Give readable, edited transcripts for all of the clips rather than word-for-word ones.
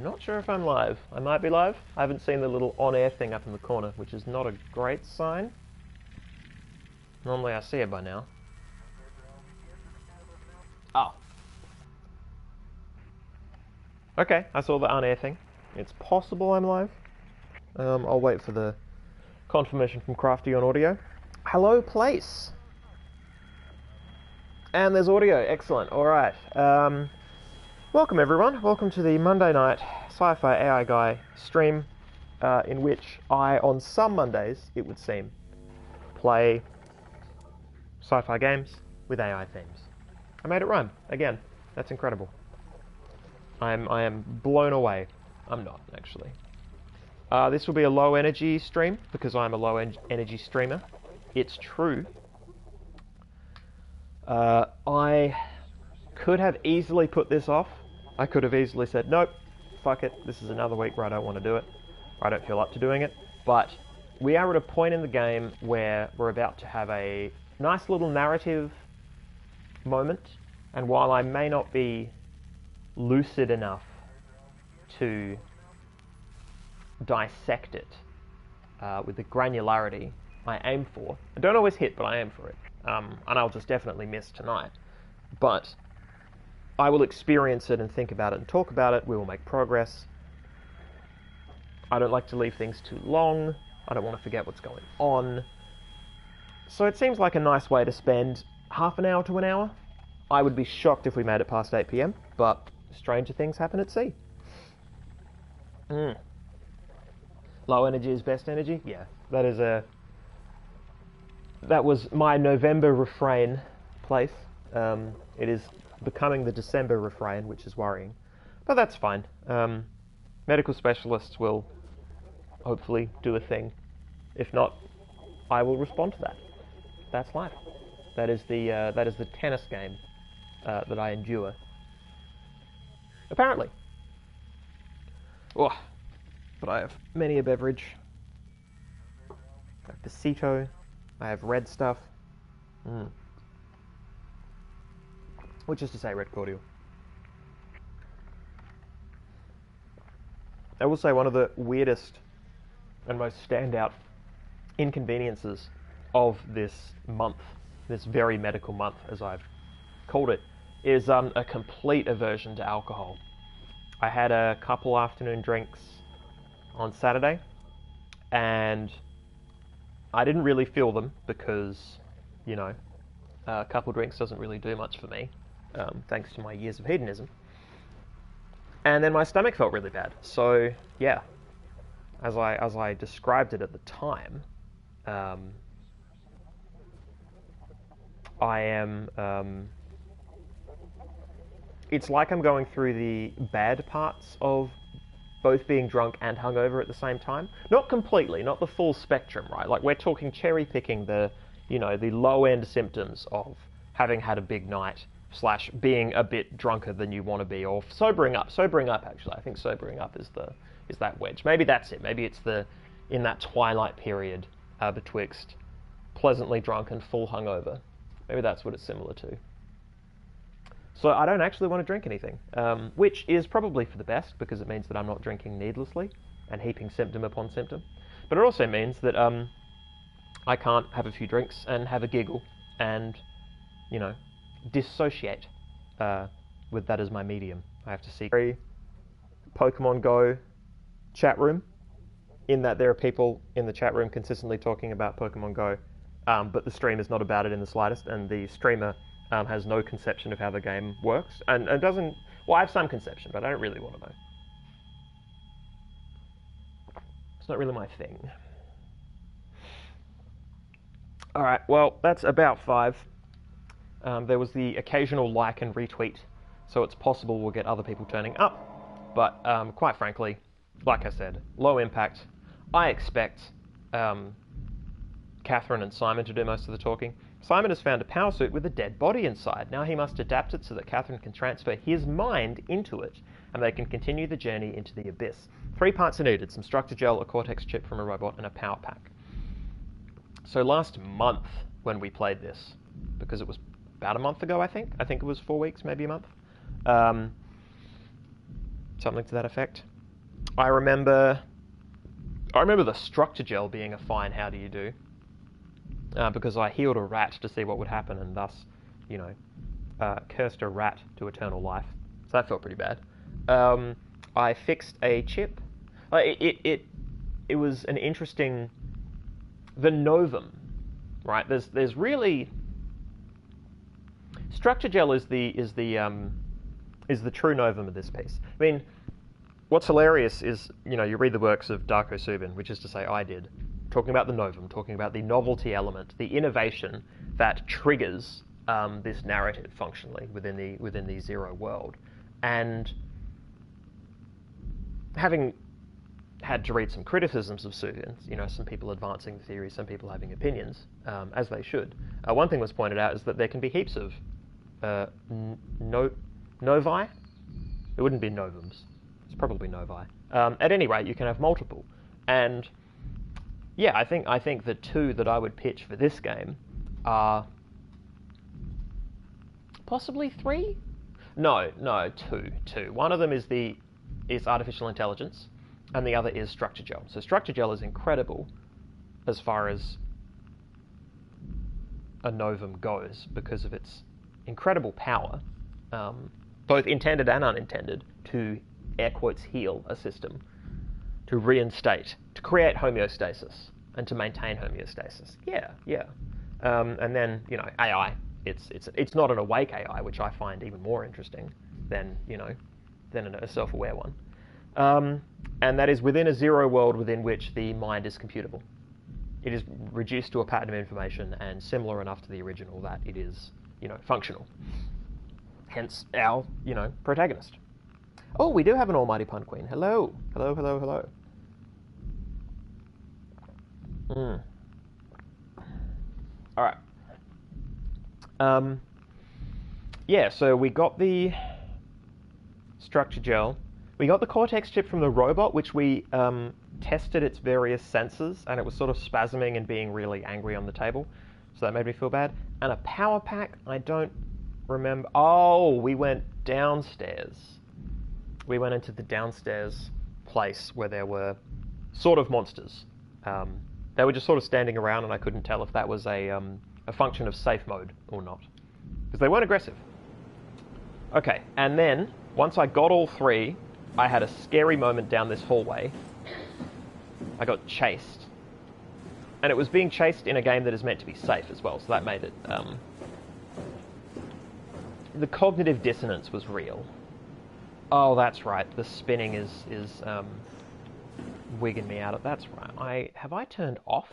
not sure if I'm live. I might be live. I haven't seen the little on-air thing up in the corner, which is not a great sign. Normally I see it by now. Oh. Okay, I saw the on-air thing. It's possible I'm live. I'll wait for the confirmation from Crafty on audio. Hello, place. And there's audio. Excellent. All right. Welcome, everyone. Welcome to the Monday night SciFiAIguy stream, in which I, on some Mondays, it would seem, play sci-fi games with AI themes. I made it rhyme. Again, that's incredible. I am blown away. I'm not, actually. This will be a low energy stream because I'm a low energy streamer. It's true. I could have easily put this off. I could have easily said, nope, fuck it, this is another week where I don't want to do it, or I don't feel up to doing it. But we are at a point in the game where we're about to have a nice little narrative moment, and while I may not be lucid enough to dissect it with the granularity I aim for, I don't always hit, but I aim for it, and I'll just definitely miss tonight. But I will experience it and think about it and talk about it. We will make progress. I don't like to leave things too long. I don't want to forget what's going on. So it seems like a nice way to spend half an hour to an hour. I would be shocked if we made it past 8 PM, but stranger things happen at sea. Low energy is best energy? Yeah, that was my November refrain place. It is becoming the December refrain, which is worrying. But that's fine. Medical specialists will hopefully do a thing. If not, I will respond to that. That's life. That is the tennis game that I endure. Apparently. Oh, but I have many a beverage. I have Pasito. I have red stuff. Which is to say red cordial. I will say one of the weirdest and most standout inconveniences of this month, this very medical month as I've called it, is a complete aversion to alcohol. I had a couple afternoon drinks on Saturday, and I didn't really feel them because, you know, a couple drinks doesn't really do much for me. Thanks to my years of hedonism. And then my stomach felt really bad. So, yeah, as I described it at the time, I am... it's like I'm going through the bad parts of both being drunk and hungover at the same time. Not completely, not the full spectrum, right? Like, we're talking cherry-picking the low-end symptoms of having had a big night, / being a bit drunker than you want to be, or sobering up actually. I think sobering up is that wedge. Maybe that's it. Maybe it's in that twilight period betwixt pleasantly drunk and full hungover. Maybe that's what it's similar to. So I don't actually want to drink anything, which is probably for the best because it means that I'm not drinking needlessly and heaping symptom upon symptom. But it also means that I can't have a few drinks and have a giggle and, you know, dissociate with that as my medium. I have to see Pokemon Go chat room, in that there are people in the chat room consistently talking about Pokemon Go, but the stream is not about it in the slightest, and the streamer has no conception of how the game works, and doesn't... Well, I have some conception, but I don't really want to know. It's not really my thing. Alright, well, that's about 5. There was the occasional like and retweet, so it's possible we'll get other people turning up. But quite frankly, like I said, low impact. I expect Catherine and Simon to do most of the talking. Simon has found a power suit with a dead body inside. Now he must adapt it so that Catherine can transfer his mind into it, and they can continue the journey into the abyss. 3 parts are needed: some structure gel, a cortex chip from a robot, and a power pack. So last month when we played this, because it was about a month ago, I think it was 4 weeks, maybe a month, something to that effect. I remember the structure gel being a fine how do you do, because I healed a rat to see what would happen, and thus, you know, cursed a rat to eternal life. So that felt pretty bad. I fixed a chip. It was an interesting. The novum, right? There's really structure gel is the true novum of this piece. I mean, what's hilarious is, you know, you read the works of Darko Subin, which is to say I did, talking about the novum, talking about the novelty element, the innovation that triggers this narrative functionally within the Zero world, and having had to read some criticisms of Subin, you know, some people advancing the theory, some people having opinions, as they should. One thing was pointed out is that there can be heaps of novi. It wouldn't be novums. It's probably novi. At any rate, you can have multiple. And yeah, I think the two that I would pitch for this game are possibly three. No, two. One of them is artificial intelligence, and the other is structure gel. So structure gel is incredible as far as a novum goes because of its incredible power, both intended and unintended, to air quotes heal a system, to reinstate, to create homeostasis, and to maintain homeostasis. Yeah. And then, you know, AI. It's not an awake AI, which I find even more interesting than a self-aware one. And that is within a Zero world within which the mind is computable. It is reduced to a pattern of information and similar enough to the original that it is, you know, functional. Hence our, you know, protagonist. Oh, we do have an almighty pun queen. Hello. All right. Yeah, so we got the structure gel. We got the Cortex chip from the robot, which we tested its various sensors, and it was sort of spasming and being really angry on the table. So that made me feel bad. And a power pack, I don't remember. Oh, we went downstairs. We went into the downstairs place where there were sort of monsters. They were just sort of standing around, and I couldn't tell if that was a function of safe mode or not, because they weren't aggressive. Okay, and then once I got all three, I had a scary moment down this hallway. I got chased. And it was being chased in a game that is meant to be safe as well, so that made it... the cognitive dissonance was real. Oh, that's right, the spinning is wigging me out. That's right. Have I turned off?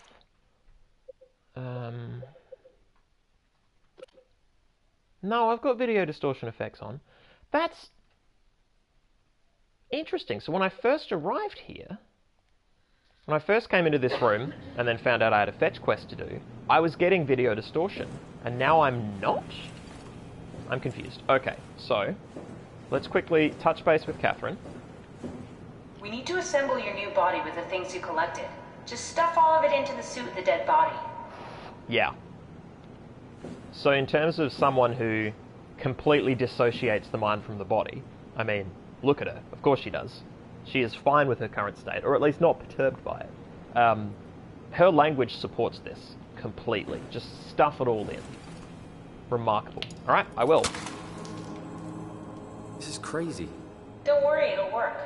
No, I've got video distortion effects on. That's interesting. So when I first arrived here, when I first came into this room and then found out I had a fetch quest to do, I was getting video distortion, and now I'm not? I'm confused. Okay, so let's quickly touch base with Catherine. We need to assemble your new body with the things you collected. Just stuff all of it into the suit with the dead body. Yeah. So in terms of someone who completely dissociates the mind from the body, I mean, look at her. Of course she does. She is fine with her current state, or at least not perturbed by it. Her language supports this completely. Just stuff it all in. Remarkable. All right, I will. This is crazy. Don't worry, it'll work.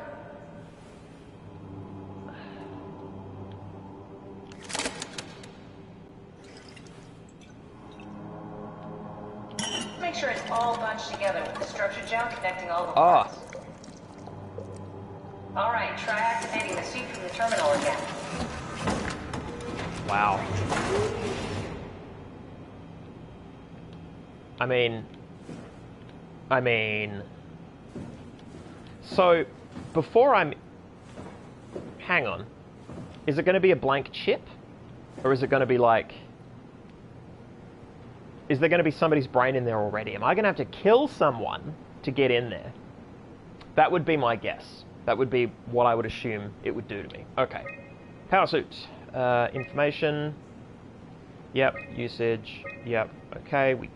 Make sure it's all bunched together with the structure gel connecting all the parts. All right, try activating the suit from the terminal again. Wow. I mean... So, before I'm... Hang on. Is it going to be a blank chip? Or is it going to be like... Is there going to be somebody's brain in there already? Am I going to have to kill someone to get in there? That would be my guess. That would be what I would assume it would do to me. Okay. Power suit. Information. Yep. Usage. Yep. Okay. We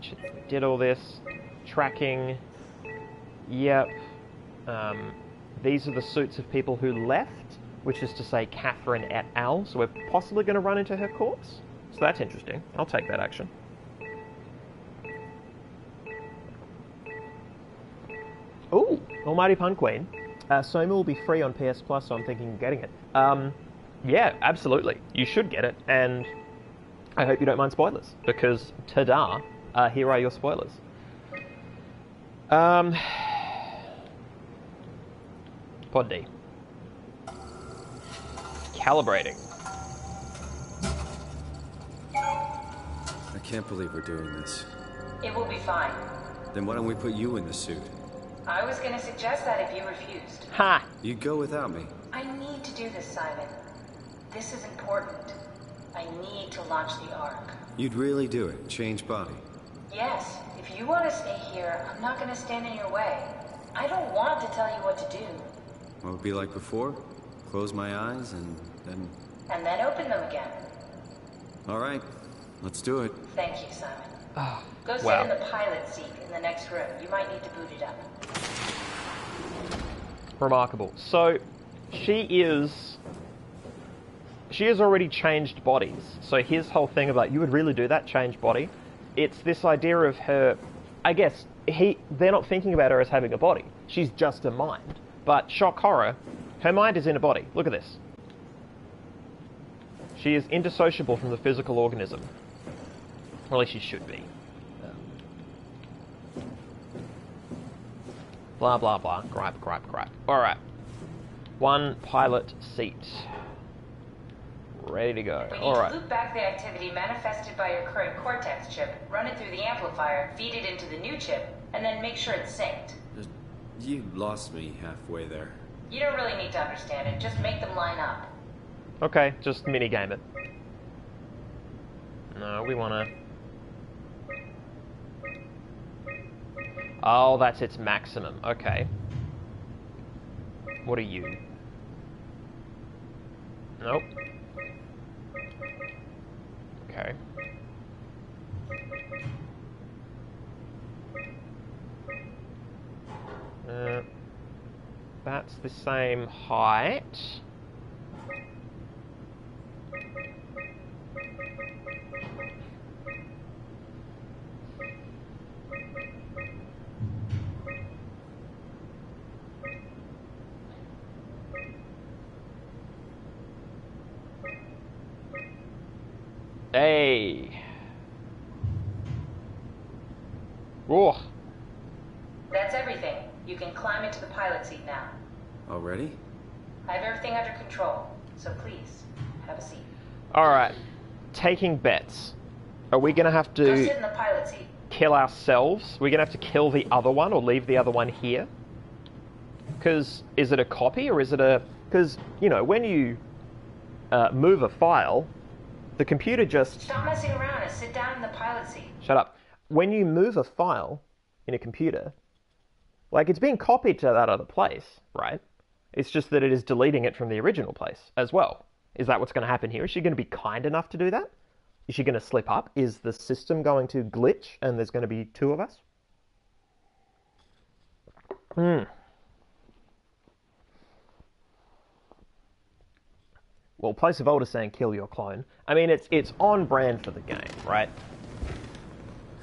did all this. Tracking. Yep. these are the suits of people who left, which is to say Catherine et al. So we're possibly going to run into her corpse. So that's interesting. I'll take that action. Ooh, Almighty Pun Queen. Soma will be free on PS Plus, so I'm thinking of getting it. Yeah, absolutely. You should get it, and I hope you don't mind spoilers, because ta-da, here are your spoilers. Pod D. Calibrating. I can't believe we're doing this. It will be fine. Then why don't we put you in the suit? I was going to suggest that if you refused. Ha! You'd go without me. I need to do this, Simon. This is important. I need to launch the Ark. You'd really do it? Change body? Yes. If you want to stay here, I'm not going to stand in your way. I don't want to tell you what to do. What would it be like before? Close my eyes and then... And then open them again. All right. Let's do it. Thank you, Simon. Oh, Go sit wow. in the pilot seat in the next room. You might need to boot it up. Remarkable. So, she has already changed bodies. So his whole thing about, you would really do that, change body? It's this idea of her, I guess, they're not thinking about her as having a body. She's just a mind. But, shock horror, her mind is in a body. Look at this. She is indissociable from the physical organism. Or at least she should be. Blah, blah, blah. Gripe, gripe, gripe. Alright. One pilot seat. Ready to go. We need Alright. to loop back the activity manifested by your current Cortex chip, run it through the amplifier, feed it into the new chip, and then make sure it's synced. You lost me halfway there. You don't really need to understand it, just make them line up. Okay, just minigame it. No, we wanna... Oh, that's its maximum. Okay. What are you? Nope. Okay. That's the same height. Hey. Oh. That's everything. You can climb into the pilot seat now. Already? I have everything under control, so please, have a seat. Alright. Taking bets. Are we gonna have Go to sit in the pilot seat. kill ourselves? We're gonna have to kill the other one or leave the other one here? Because is it a copy or is it a... Because, you know, when you move a file, the computer just... Stop messing around and sit down in the pilot seat. Shut up. When you move a file in a computer, like, it's being copied to that other place, right? It's just that it is deleting it from the original place as well. Is that what's going to happen here? Is she going to be kind enough to do that? Is she going to slip up? Is the system going to glitch and there's going to be two of us? Well, Place of Old is saying kill your clone. I mean, it's on brand for the game, right?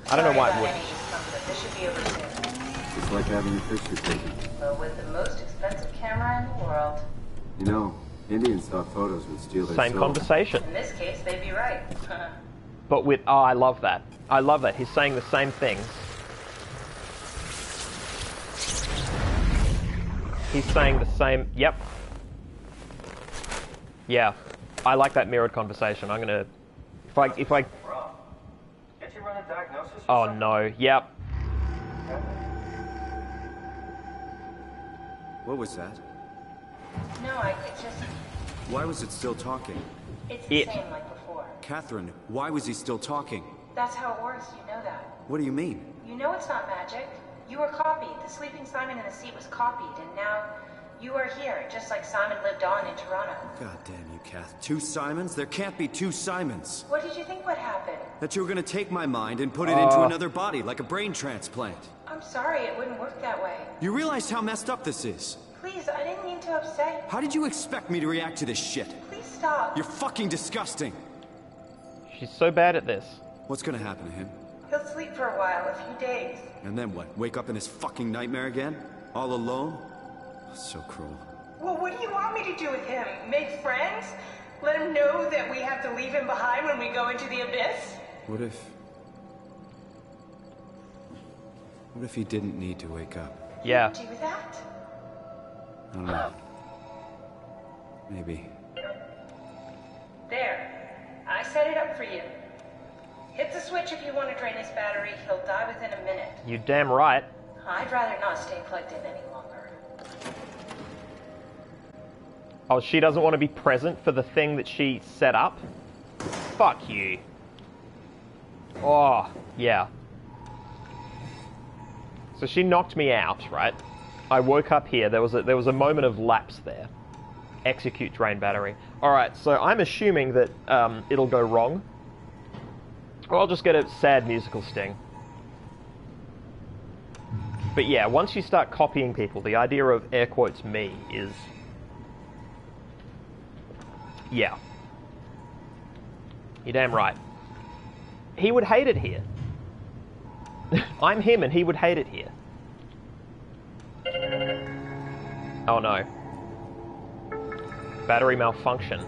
I don't know why it would. This should be over soon. It's like having your picture taken. But with the most expensive camera in the world. You know, Indian stock photos would steal their Same soul. conversation. In this case, they'd be right. But with... Oh, I love that. I love that. He's saying the same things. He's saying the same... Yep. Yeah. I like that mirrored conversation. I'm gonna... If I... Can't you run a diagnosis or Oh, something? no. Yep. What was that? No, it's just... Why was it still talking? It's the It. same like before. Catherine, why was he still talking? That's how it works, you know that. What do you mean? You know it's not magic. You were copied. The sleeping Simon in the seat was copied, and now you are here, just like Simon lived on in Toronto. God damn you, Kath. Two Simons? There can't be two Simons. What did you think would happen? That you were gonna take my mind and put it into another body, like a brain transplant. I'm sorry, it wouldn't work that way. You realize how messed up this is? Please Please, I didn't mean to upset you. How did you expect me to react to this shit? Please stop. You're fucking disgusting. She's so bad at this. What's gonna happen to him? He'll sleep for a while, a few days. And then what? Wake up in his fucking nightmare again? All alone? So cruel. Well, what do you want me to do with him? Make friends? Let him know that we have to leave him behind when we go into the abyss? What if he didn't need to wake up? Yeah. Do that? I don't know. Maybe. There. I set it up for you. Hit the switch if you want to drain his battery. He'll die within a minute. You damn right. I'd rather not stay plugged in any longer. Oh, she doesn't want to be present for the thing that she set up? Fuck you. Oh, yeah. So she knocked me out, right? I woke up here. There was a moment of lapse there. Execute drain battery. Alright, so I'm assuming that it'll go wrong. Or I'll just get a sad musical sting. But yeah, once you start copying people, the idea of air quotes me is... yeah. You're damn right. He would hate it here. I'm him and he would hate it here. Oh no. Battery malfunction.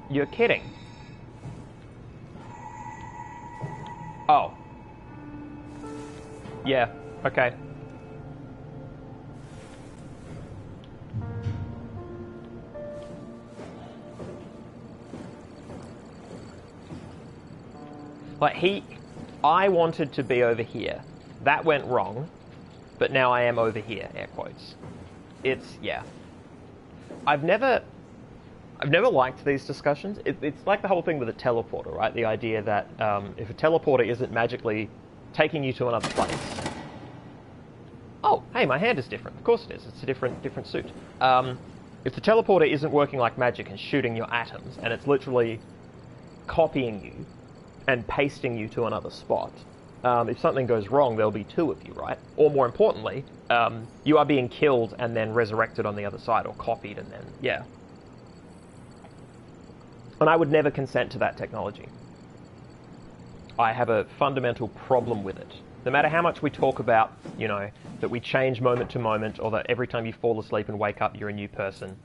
You're kidding. Oh. Yeah, okay. Like I wanted to be over here. That went wrong, but now I am over here, air quotes. Yeah. I've never liked these discussions. It's like the whole thing with a teleporter, right? The idea that if a teleporter isn't magically taking you to another place... Oh, hey, my hand is different. Of course it is. It's a different suit. If the teleporter isn't working like magic and shooting your atoms, and it's literally copying you and pasting you to another spot, if something goes wrong, there'll be two of you, right? Or more importantly, you are being killed and then resurrected on the other side, or copied and then... yeah. And I would never consent to that technology. I have a fundamental problem with it. No matter how much we talk about, you know, that we change moment to moment, or that every time you fall asleep and wake up you're a new person,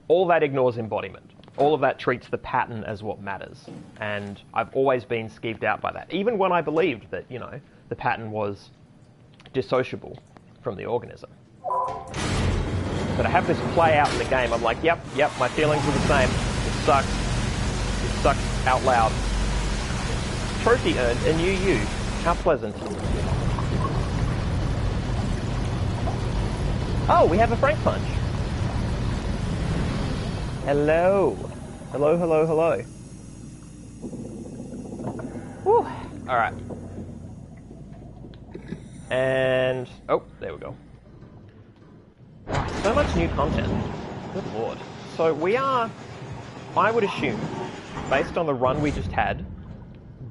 all that ignores embodiment. All of that treats the pattern as what matters. And I've always been skeeved out by that. Even when I believed that, you know, the pattern was dissociable from the organism. But I have this play out in the game. I'm like, yep, my feelings are the same. It sucks. It sucks out loud. Trophy earned, a new you. How pleasant. Oh, we have a Frank Punch. Hello. Hello, hello, hello. Whew. Alright. And... oh, there we go. So much new content. Good lord. So we are, I would assume, based on the run we just had,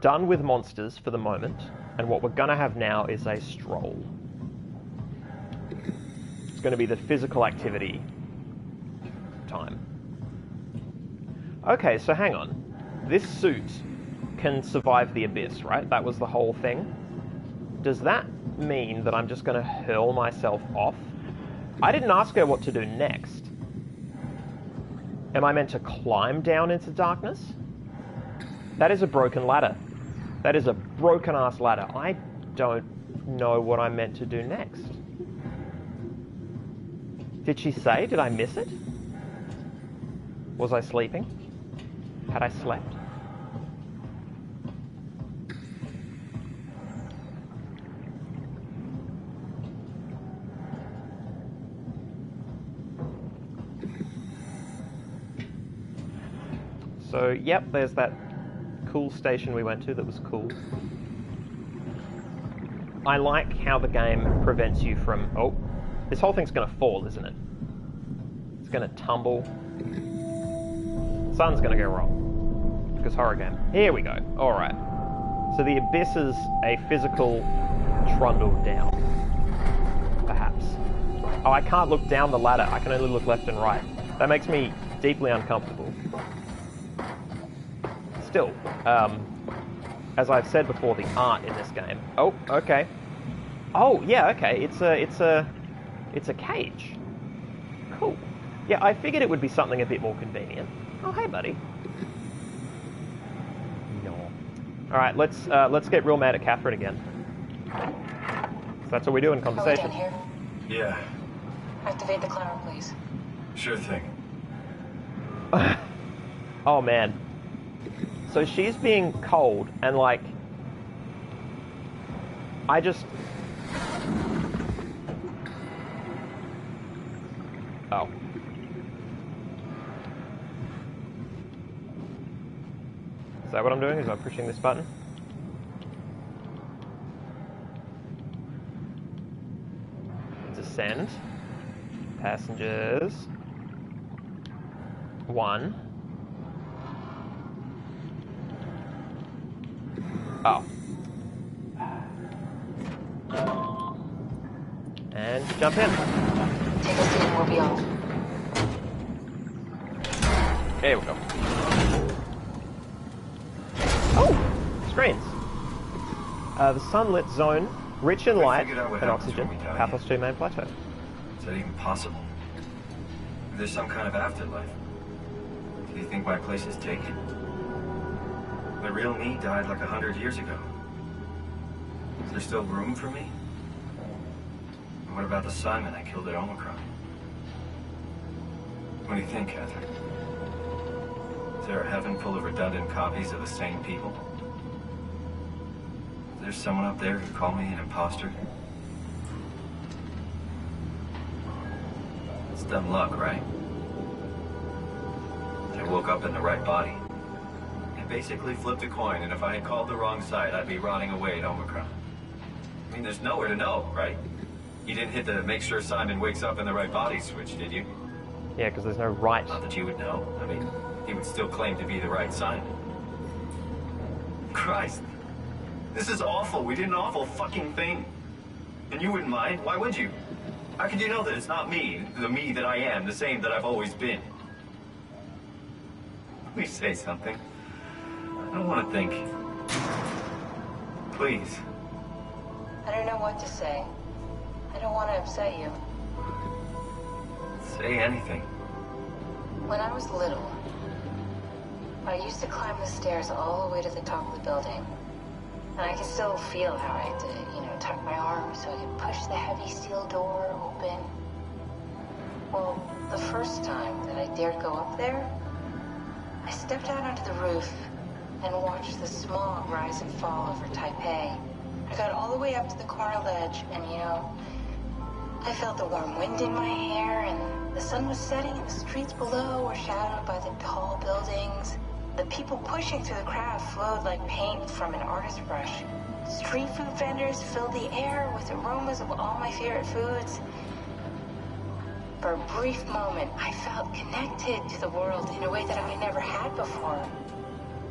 done with monsters for the moment, and what we're going to have now is a stroll. It's going to be the physical activity time. Okay, so hang on. This suit can survive the abyss, right? That was the whole thing. Does that mean that I'm just going to hurl myself off? I didn't ask her what to do next. Am I meant to climb down into darkness? That is a broken ladder. That is a broken-ass ladder. I don't know what I'm meant to do next. Did she say? Did I miss it? Was I sleeping? Had I slept? So, yep, there's that cool station we went to that was cool. I like how the game prevents you from... oh, this whole thing's going to fall, isn't it? It's going to tumble. Sun's going to go wrong. Because horror game. Here we go. Alright. So the abyss is a physical trundle down, perhaps. Oh, I can't look down the ladder. I can only look left and right. That makes me deeply uncomfortable. Still, as I've said before, the art in this game. Oh, okay. Oh, yeah, okay. It's a cage. Cool. Yeah, I figured it would be something a bit more convenient. Oh, hey, buddy. No. All right, let's get real mad at Catherine again. So that's what we do in conversation. Are we done here? Yeah, Activate the clamor, please. sure thing. Oh, man. So she's being cold, and, like, I just... Oh. Is that what I'm doing? Is I pushing this button? Descend. Passengers. 1. Oh. And jump in. Take a seat and we'll be off. There we go. Oh! Screens. The sunlit zone, rich in light figured out what and happens oxygen. when we die. Pathos 2 main plateau. Is that even possible? If there's some kind of afterlife, do you think my place is taken? The real me died like 100 years ago. Is there still room for me? And what about the Simon I killed at Omicron? What do you think, Catherine? Is there a heaven full of redundant copies of the same people? Is there someone up there who'd call me an imposter? It's dumb luck, right? I woke up in the right body. I basically flipped a coin, and if I had called the wrong side, I'd be rotting away at Omicron. I mean, there's nowhere to know, right? You didn't hit the make sure Simon wakes up in the right body switch, did you? Yeah, because there's no right. Not that you would know. I mean, he would still claim to be the right Simon. Christ. This is awful. We did an awful fucking thing. And you wouldn't mind? Why would you? How could you know that it's not me, the me that I am, the same that I've always been? Please say something. I don't want to think. Please. I don't know what to say. I don't want to upset you. Say anything. When I was little, I used to climb the stairs all the way to the top of the building. And I can still feel how I had to, tuck my arms so I could push the heavy steel door open. Well, the first time that I dared go up there, I stepped out onto the roof and watched the smog rise and fall over Taipei. I got all the way up to the corner ledge and, I felt the warm wind in my hair and the sun was setting and the streets below were shadowed by the tall buildings. The people pushing through the crowd flowed like paint from an artist's brush. Street food vendors filled the air with aromas of all my favorite foods. For a brief moment, I felt connected to the world in a way that I never had before.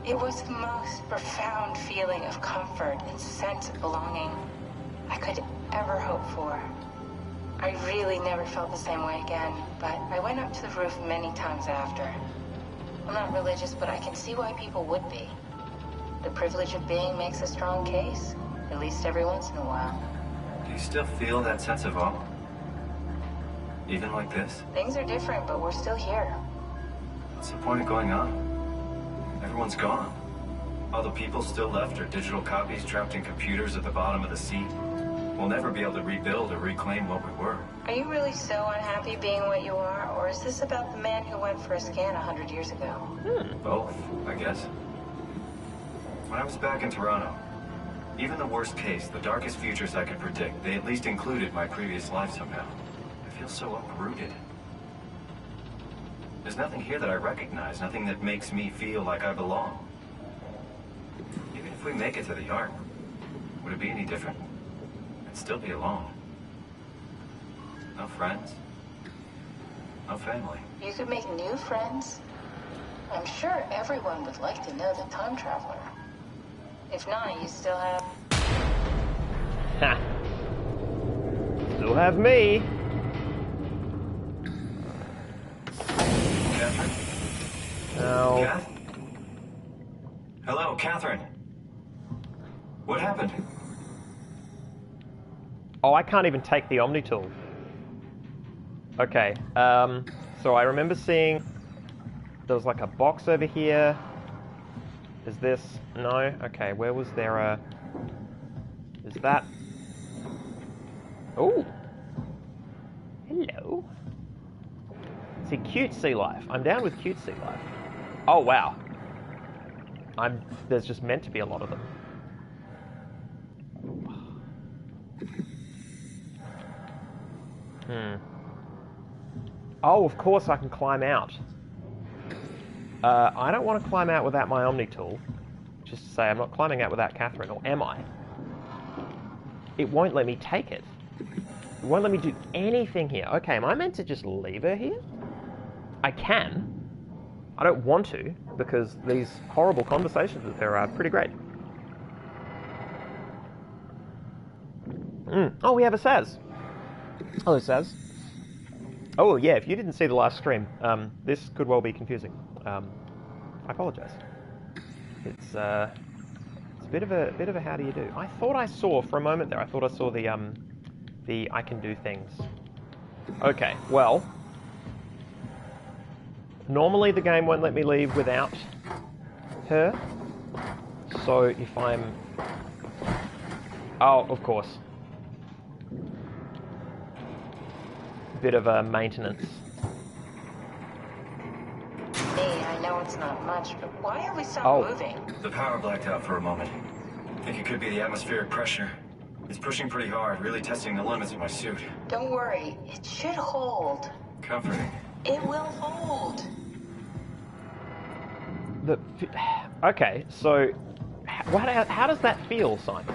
It was the most profound feeling of comfort and sense of belonging I could ever hope for. I really never felt the same way again, but I went up to the roof many times after. I'm not religious, but I can see why people would be. The privilege of being makes a strong case, at least every once in a while. Do you still feel that sense of awe? Even like this? Things are different, but we're still here. What's the point of going on? Everyone's gone. All the people still left are digital copies trapped in computers at the bottom of the sea. We'll never be able to rebuild or reclaim what we were. Are you really so unhappy being what you are, or is this about the man who went for a scan 100 years ago? Both, I guess. When I was back in Toronto, even the worst case, the darkest futures I could predict, they at least included my previous life somehow. I feel so uprooted. There's nothing here that I recognize, nothing that makes me feel like I belong. Even if we make it to the Ark, would it be any different? I'd still be alone. No friends. No family. You could make new friends. I'm sure everyone would like to know the time traveler. If not, you still have... Ha! Still have me. Catherine? No. Kath? Hello, Catherine. What happened? Oh, I can't even take the Omni tool. Okay, so I remember seeing there was like a box over here. Is this? No? Okay, where was there a... Is that... Oh! Hello. See, cutesy life. I'm down with cutesy life. Oh, wow. There's just meant to be a lot of them. Oh, of course I can climb out. I don't want to climb out without my Omni tool. Just to say, I'm not climbing out without Catherine, or am I? It won't let me take it. It won't let me do anything here. Okay, am I meant to just leave her here? I can. I don't want to, because these horrible conversations with her are pretty great. Oh, we have a Saz. Hello, Saz. Oh, yeah, if you didn't see the last stream, this could well be confusing. I apologise. It's a bit of a how do you do. I thought I saw, for a moment there, I thought I saw the I can do things. Okay, well, normally the game won't let me leave without her. So if I'm... Oh, of course. Bit of a maintenance. Hey, I know it's not much, but why are we still moving? The power blacked out for a moment. I think it could be the atmospheric pressure. It's pushing pretty hard, really testing the limits of my suit. Don't worry, it should hold. Comforting. It will hold. Okay, so how does that feel, Simon?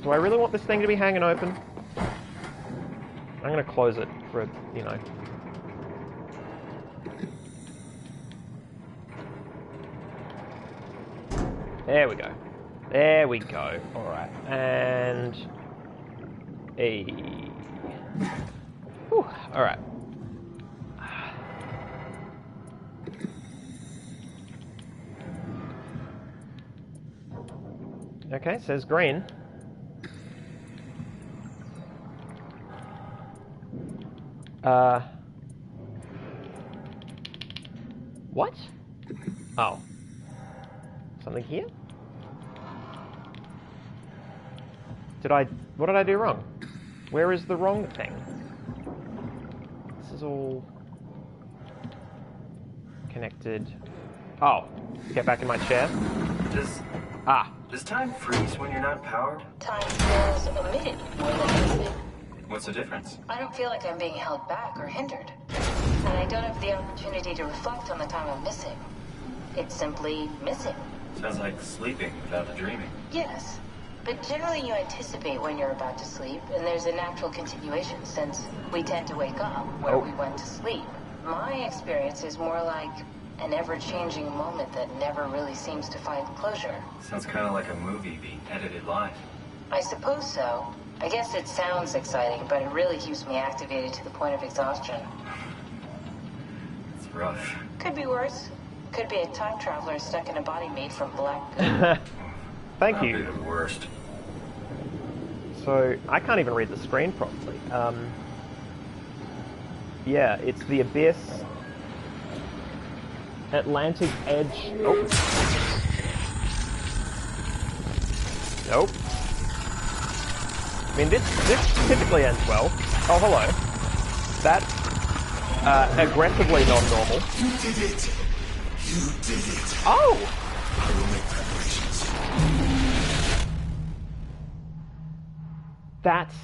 Do I really want this thing to be hanging open? I'm going to close it for, you know... There we go. There we go. Alright, and... Alright. Okay, says green. What? Oh. Something here? What did I do wrong? Where is the wrong thing? This is all connected. Oh, get back in my chair. Does time freeze when you're not powered? Time feels omitted more than missing. What's the difference? I don't feel like I'm being held back or hindered. And I don't have the opportunity to reflect on the time I'm missing. It's simply missing. Sounds like sleeping without the dreaming. Yes. But generally you anticipate when you're about to sleep, and there's a natural continuation since we tend to wake up where we went to sleep. My experience is more like an ever-changing moment that never really seems to find closure. Sounds kind of like a movie being edited live. I suppose so. I guess it sounds exciting, but it really keeps me activated to the point of exhaustion. It's rough. Could be worse. Could be a time traveler stuck in a body made from black goo. Thank you. That'd be the worst. So, I can't even read the screen properly. Yeah, it's the Abyss, Atlantic Edge... Oh. Nope. I mean, this typically ends well. Oh, hello. That's aggressively not normal. You did it! You did it! Oh! I will make preparations. That's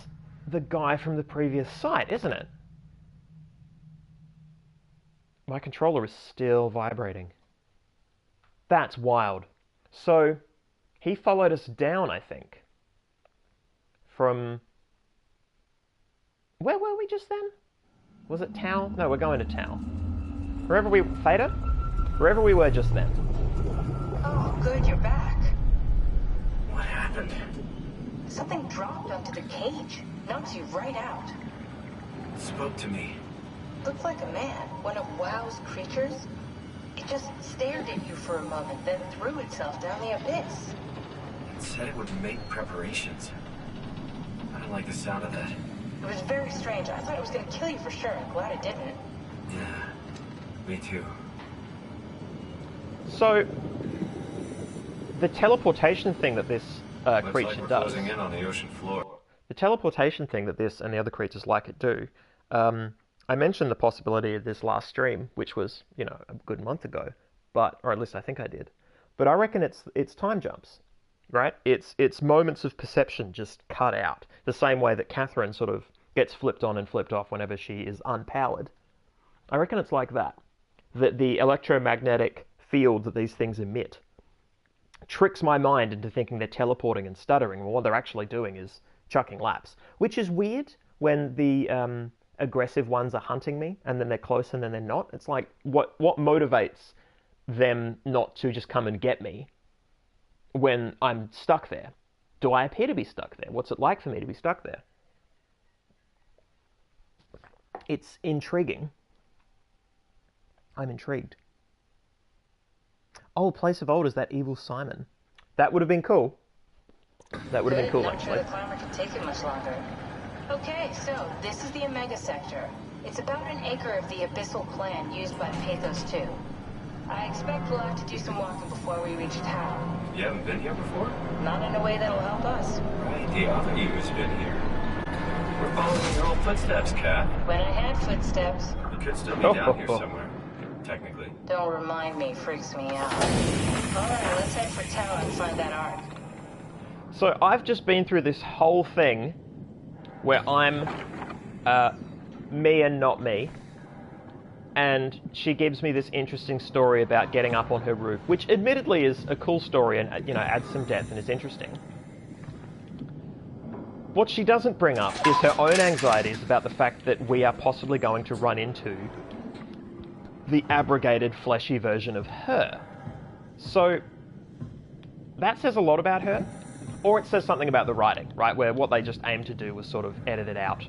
the guy from the previous site, isn't it? My controller is still vibrating. That's wild. So, he followed us down, I think. From... Where were we just then? Was it Tau? No, we're going to Tau. Wherever we... Theta? Wherever we were just then. Oh, good, you're back. happened? Something dropped onto the cage. Knocks you right out. It spoke to me. Looked like a man. One of WoW's creatures. It just stared at you for a moment, then threw itself down the abyss. It said it would make preparations. I don't like the sound of that. It was very strange. I thought it was going to kill you for sure. I'm glad it didn't. Yeah, me too. So, the teleportation thing that this Looks creature like we're does. closing in on the ocean floor. The teleportation thing that this and the other creatures like it do. I mentioned the possibility of this last stream, which was, you know, a good month ago, or at least I think I did. But I reckon it's time jumps, right? It's moments of perception just cut out, the same way that Catherine sort of gets flipped on and flipped off whenever she is unpowered. I reckon it's like that. That the electromagnetic field that these things emit tricks my mind into thinking they're teleporting and stuttering, when what they're actually doing is chucking laps. Which is weird when the aggressive ones are hunting me, and then they're close and then they're not. It's like, what motivates them not to just come and get me when I'm stuck there? Do I appear to be stuck there? What's it like for me to be stuck there? It's intriguing. I'm intrigued. Oh, Place of Old is that evil Simon. That would have been cool. That would have been cool, Not sure actually. the climber can take it much longer. Okay, so this is the Omega Sector. It's about an acre of the abyssal plan used by Pathos 2. I expect we'll have to do some walking before we reach town. You haven't been here before? Not in a way that'll help us. Right, the other you's been here. We're following your old footsteps, Kat. When I had footsteps, You could still be down here somewhere, technically. don't remind me, freaks me out. Alright, let's head for town and find that ark. So I've just been through this whole thing where I'm me and not me, and she gives me this interesting story about getting up on her roof, which admittedly is a cool story and, you know, adds some depth and is interesting. What she doesn't bring up is her own anxieties about the fact that we are possibly going to run into the abrogated, fleshy version of her. So that says a lot about her. Or it says something about the writing, right? Where what they just aimed to do was sort of edit it out.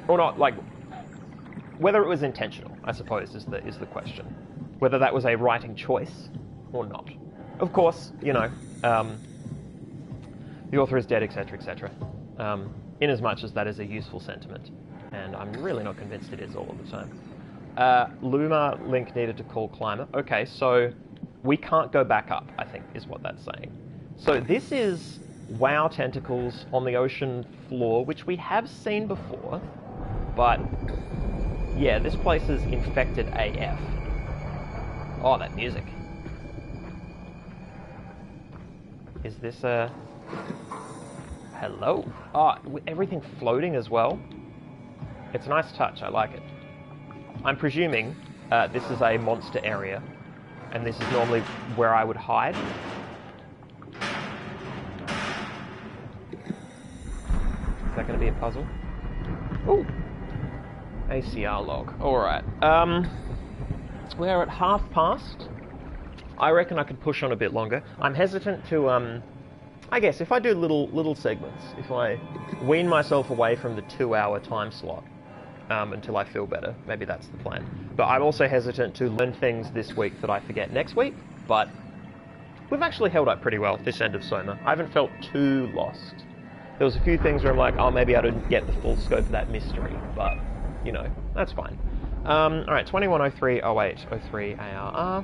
Or not, like, whether it was intentional, I suppose, is the question. Whether that was a writing choice or not. Of course, you know, the author is dead, etc., etc. In as much as that is a useful sentiment. And I'm really not convinced it is all of the time. Luma Link needed to call climber. Okay, so we can't go back up, I think, is what that's saying. So this is WoW tentacles on the ocean floor, which we have seen before. But, yeah, this place is infected AF. Oh, that music. Is this a... Hello? Oh, everything floating as well. It's a nice touch, I like it. I'm presuming this is a monster area, and this is normally where I would hide. Is that going to be a puzzle? Ooh! ACR log. Alright. We're at 1:30. I reckon I could push on a bit longer. I'm hesitant to, I guess, if I do little segments, if I wean myself away from the 2-hour time slot until I feel better, maybe that's the plan. But I'm also hesitant to learn things this week that I forget next week, but we've actually held up pretty well this end of SOMA. I haven't felt too lost. There was a few things where I'm like, oh, maybe I didn't get the full scope of that mystery, but, you know, that's fine. Alright, 21030803 ARR.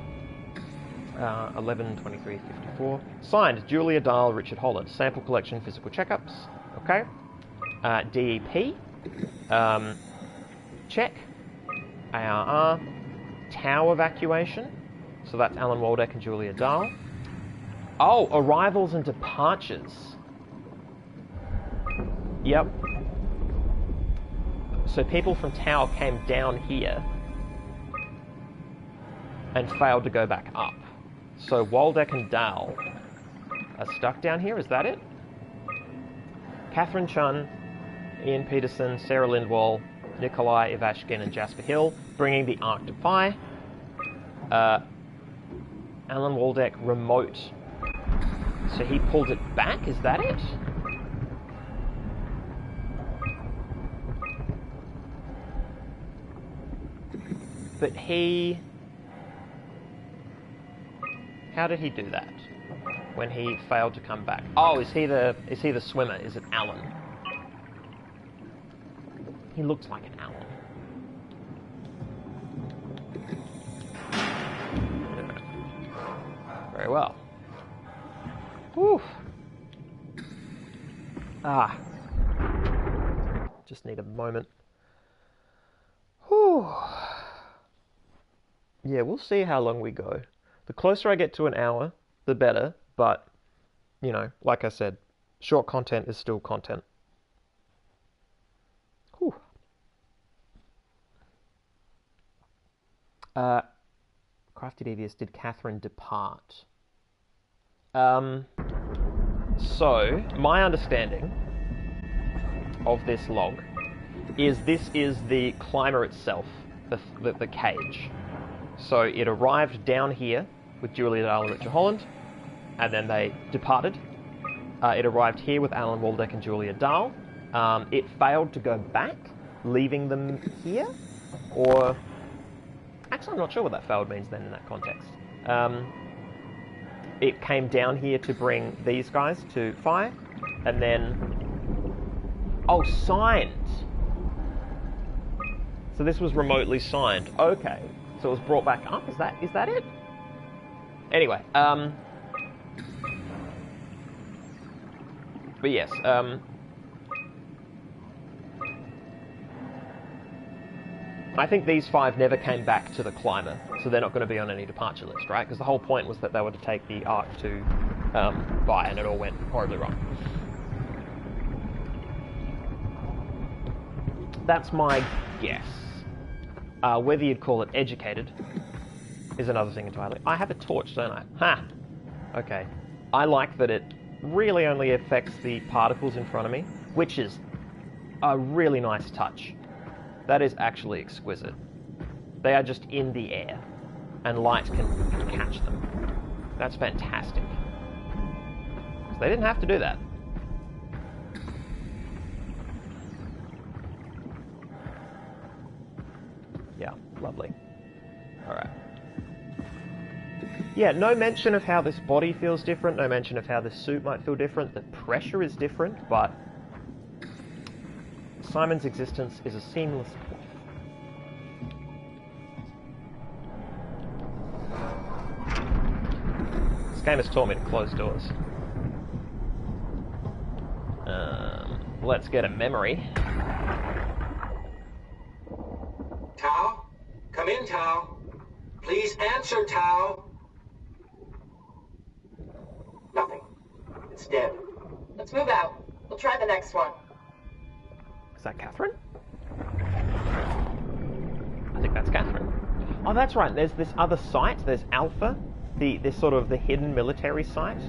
112354. Signed, Julia Dahl, Richard Holland. Sample collection, physical checkups. Okay. DEP. Check. ARR. Tau evacuation. So that's Alan Waldeck and Julia Dahl. Oh, arrivals and departures. Yep. So people from Tau came down here and failed to go back up. So Waldeck and Dahl are stuck down here, is that it? Catherine Chun, Ian Peterson, Sarah Lindwall, Nikolai Ivashkin and Jasper Hill, bringing the Ark to Phi. Alan Waldeck, remote So he pulled it back, is that it? But he... How did he do that? When he failed to come back? Oh, is he the swimmer? Is it Alan? He looks like an Alan. Very well. Whew. Ah. Just need a moment. Whew. Yeah, we'll see how long we go. The closer I get to an hour, the better. But, you know, like I said, short content is still content. Whew. Crafty Devious, did Catherine depart? So, my understanding of this log is this is the climber itself, the cage. So it arrived down here with Julia Dahl and Richard Holland, and then they departed. It arrived here with Alan Waldeck and Julia Dahl. It failed to go back, leaving them here, or... Actually, I'm not sure what that failed means then in that context. It came down here to bring these guys to Phi, and then... Oh, signed! So this was remotely signed. Okay. So it was brought back up? Is that it? Anyway, but yes, I think these 5 never came back to the climber, so they're not going to be on any departure list, right? Because the whole point was that they were to take the Ark to Phi, and it all went horribly wrong. That's my guess. Whether you'd call it educated is another thing entirely. I have a torch, don't I? Ha! Okay. I like that it really only affects the particles in front of me, which is a really nice touch. That is actually exquisite. They are just in the air, and light can catch them. That's fantastic. So they didn't have to do that. Yeah, lovely. Alright. Yeah, no mention of how this body feels different, no mention of how this suit might feel different. The pressure is different, but Simon's existence is a seamless plot. This game has taught me to close doors. Let's get a memory. Tao? Come in, Tao. Please answer, Tao. Nothing. It's dead. Let's move out. We'll try the next one. Is that Catherine? I think that's Catherine. Oh, that's right. There's this other site. There's Alpha, this sort of the hidden military site.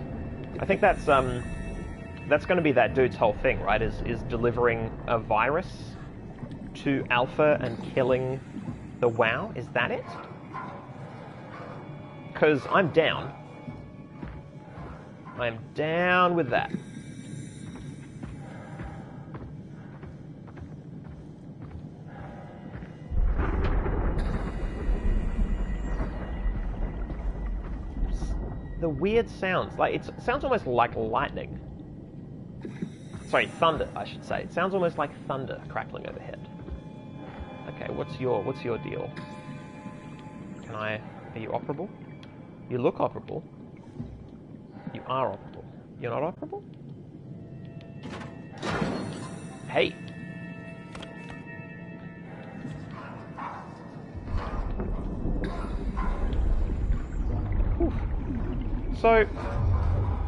I think that's going to be that dude's whole thing, right? Is delivering a virus to Alpha and killing the WoW. Is that it? Because I'm down. I'm down with that. The weird sounds, like it sounds almost like lightning. Sorry, thunder, I should say. It sounds almost like thunder crackling overhead. Okay, what's your deal? Are you operable? You look operable. You are operable. You're not operable? Hey. Whew. So,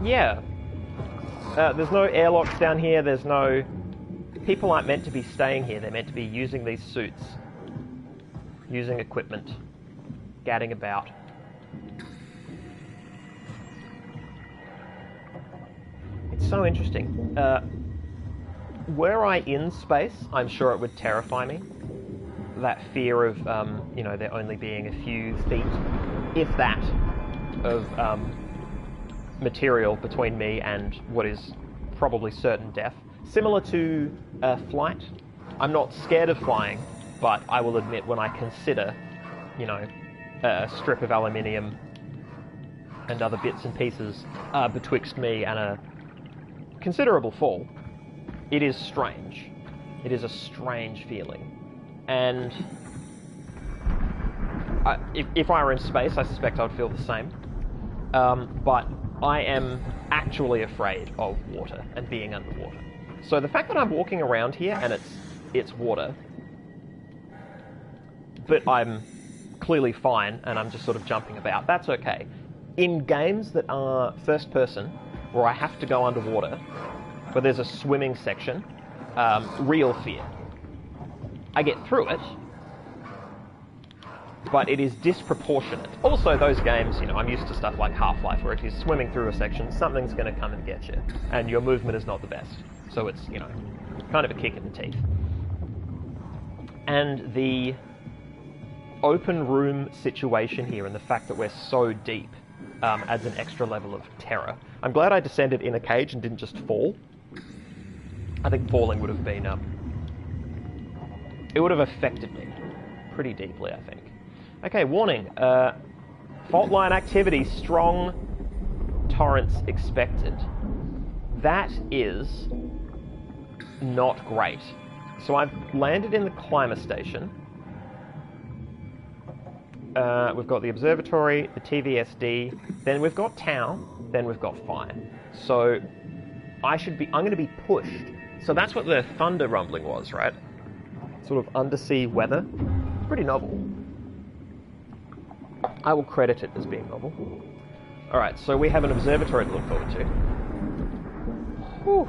yeah. There's no airlocks down here. There's no... People aren't meant to be staying here. They're meant to be using these suits. Using equipment. Gadding about. It's so interesting. Were I in space, I'm sure it would terrify me. That fear of, there only being a few feet, if that, of material between me and what is probably certain death. Similar to flight. I'm not scared of flying, but I will admit when I consider, you know, a strip of aluminium and other bits and pieces betwixt me and a considerable fall, it is strange. It is a strange feeling. And if I were in space, I suspect I would feel the same. But I am actually afraid of water and being underwater. So the fact that I'm walking around here and it's water, but I'm clearly fine and I'm just sort of jumping about, that's okay. In games that are first person, where I have to go underwater, where there's a swimming section, real fear. I get through it, but it is disproportionate. Also, those games, you know, I'm used to stuff like Half-Life, where if you're swimming through a section, something's going to come and get you, and your movement is not the best. So it's, you know, kind of a kick in the teeth. And the open room situation here, and the fact that we're so deep, adds an extra level of terror. I'm glad I descended in a cage and didn't just fall. I think falling would have been, it would have affected me pretty deeply, I think. Okay, warning. Fault line activity, strong torrents expected. That is not great. So I've landed in the climber station. We've got the observatory, the TVSD, then we've got Tau, then we've got fire. So I'm going to be pushed. So that's what the thunder rumbling was, right? Sort of undersea weather. Pretty novel. I will credit it as being novel. Alright, so we have an observatory to look forward to. Whew.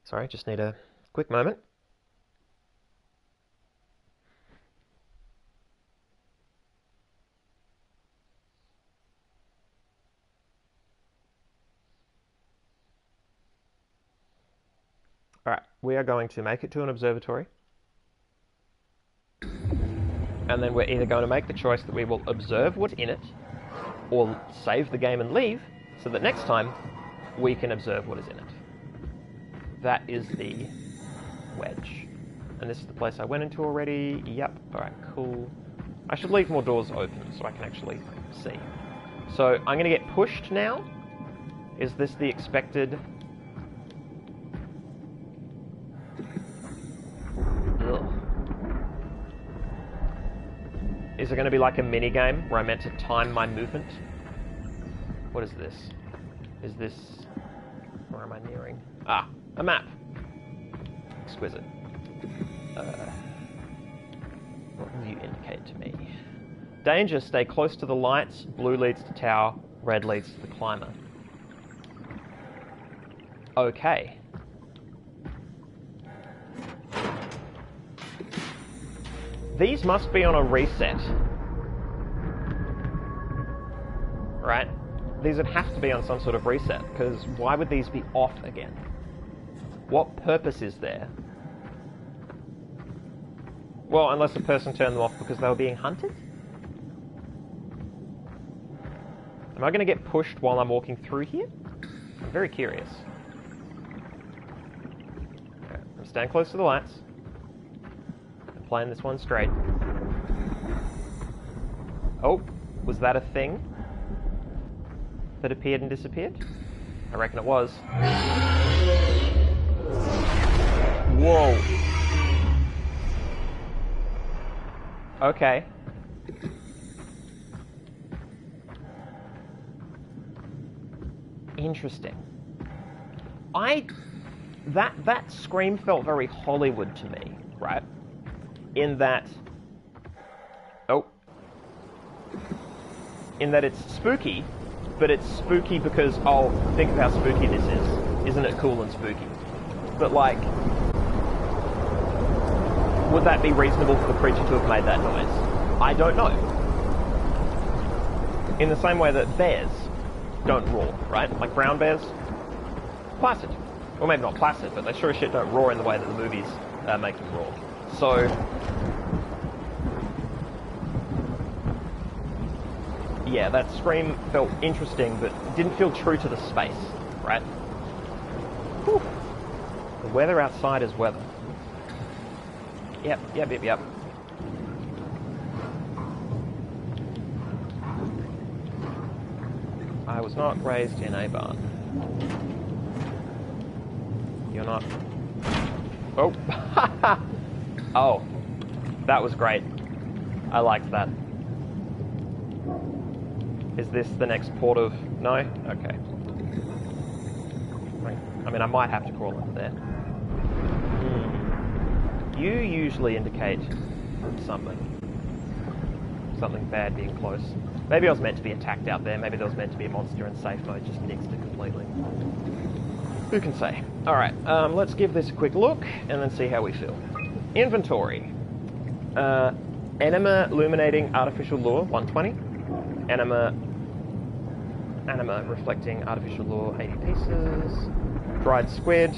Sorry, just need a quick moment. Alright, we are going to make it to an observatory. And then we're either going to make the choice that we will observe what's in it, or save the game and leave, so that next time we can observe what is in it. That is the wedge. And this is the place I went into already. Yep, alright, cool. I should leave more doors open so I can actually see. So I'm going to get pushed now. Is this the expected... Ugh. Is it going to be like a mini game where I'm meant to time my movement? What is this? Is this... Where am I nearing? Ah, a map. Exquisite. What will you indicate to me? Danger, stay close to the lights. Blue leads to tower, red leads to the climber. Okay. These must be on a reset. Right? These would have to be on some sort of reset, because why would these be off again? What purpose is there? Well, unless a person turned them off because they were being hunted? Am I going to get pushed while I'm walking through here? I'm very curious. Okay, I'm staying close to the lights. I'm playing this one straight. Oh, was that a thing that appeared and disappeared? I reckon it was. Whoa. Okay. Interesting. That scream felt very Hollywood to me, right? In that... Oh. In that it's spooky, but it's spooky because, oh, think of how spooky this is. Isn't it cool and spooky? But, like, would that be reasonable for the creature to have made that noise? I don't know. In the same way that bears don't roar, right? Like brown bears, placid. Well, maybe not placid, but they sure as shit don't roar in the way that the movies make them roar. So, yeah, that scream felt interesting, but didn't feel true to the space, right? Whew. The weather outside is weather. Yep. I was not raised in a barn. You're not... Oh! Oh. That was great. I liked that. Is this the next port of... No? Okay. I mean, I might have to crawl under there. You usually indicate something. Something bad being close. Maybe I was meant to be attacked out there. Maybe there was meant to be a monster in safe mode. Just nixed it completely. Who can say? Alright, let's give this a quick look and then see how we feel. Inventory. Anima Illuminating Artificial Lure, 120. Anima Reflecting Artificial Lure, 80 pieces. Dried squid,